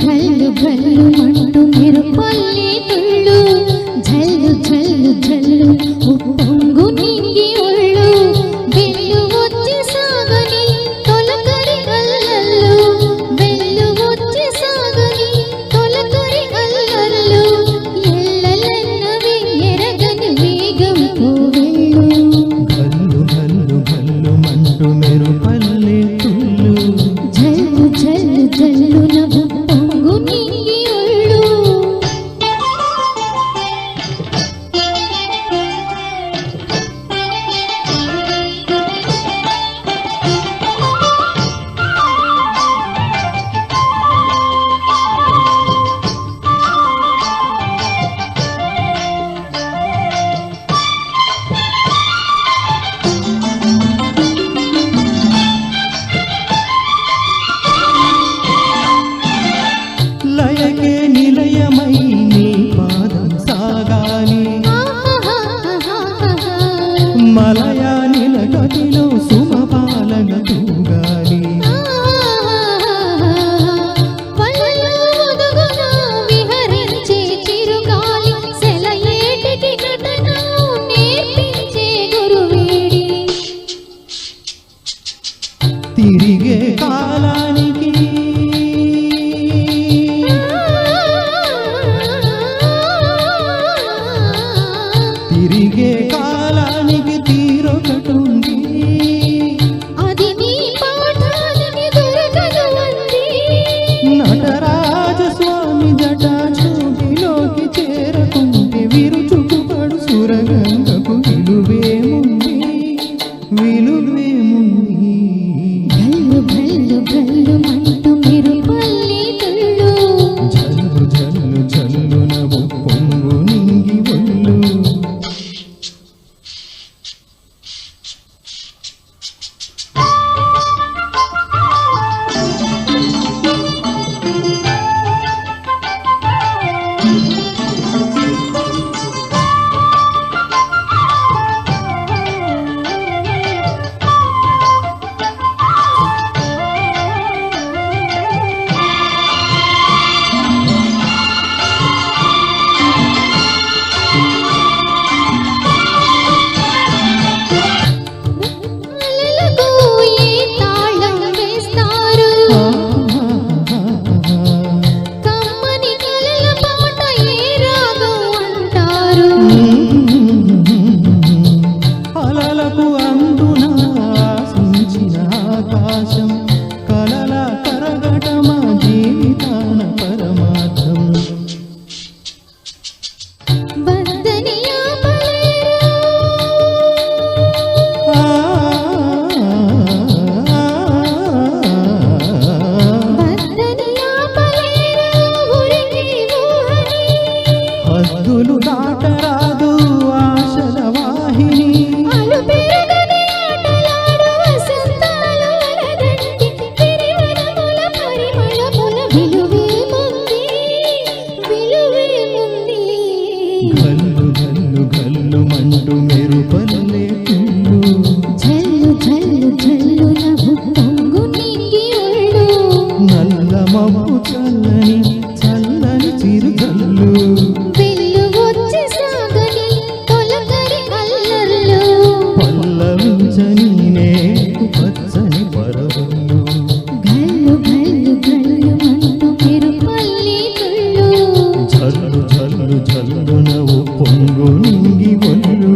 ఘల్లు ఘల్లు మంటూ మెరుపల్లి తుళ్ళు ఝల్లు ఝల్లు ఝల్లు ఉప్పొంగు నింగి ఒళ్ళు వెల్లు వచ్చి సాగని తొలకరి అల్లల్లు వెల్లు వచ్చి సాగని తొలకరి అల్లల్లు ఎల్లలన్నవి ఎరగని వేగంతో వెళ్ళు ఘల్లు ఘల్లు ఘల్లు మంటూ మెరుపల్లి తుళ్ళు ఝల్లు ఝల్లు ఝల్లు నవ్వు పొంగు నింగి ఒళ్ళు లయకే నిలయమై నీ పాదం సాగాలి మలయానిల గదిలో సుమపాలన తూగాలి వలలో ఒదుగున విహరించే చిరుగాలి సెలయేటికి నటనను నేర్పించే గురువేడి తిరిగే కాలానికి తిరిగే కాలానికి తీరొకటుంది అది నీ పాఠానికి దొరకదు అంది నటరాజస్వామి జటా చూటిలోకి చేరకుంటే విరుచుకుపడు సురగంగకు విలువేముంది విలువేముంది ఘల్లు ఘల్లు ఘల్లు మంటూ మెరుపల్లి తుళ్ళు జల్లు జల్లు జల్లు నవ్వు పొంగు నింగి ఒళ్ళు అలలకు ఏ తాళం వేస్తారు కమ్మని కలల పాట ఏ రాగం అంటారు అలలకు అందున ఆశించిన ఆకాశం కలల కరగటమా జీవితాన పరమార్థం బద్దని ఆపలేరు బద్దని ఆపలేరు ఉరికి ఊహని హద్దులు దాటరాదు ఆశల వాహిని అలు పెరగని ఆటలాడు వసంతాలు అలదండి తిరివనముల పరిమళముల విలువేముంది విలువేముంది గల్లు గల్లు గల్లు మంటూ మెరుపల్లే తుళ్ళు ఝల్లు ఝల్లు ఝల్లు నవ్వు పొంగు నింగి ఒళ్ళు నల్ల మబ్బు చల్లని చల్లని చిరుజల్లు వెల్లు వచ్చి సాగని తొలకరి అల్లర్లు పల్లవించని నేకు పచ్చని పరవళ్ళు ఘల్లు ఘల్లు ఘల్లు మంటూ మెరుపల్లి తుళ్ళు జల్లు జల్లు జల్లు నవ్వు పొంగు నింగి ఒళ్ళు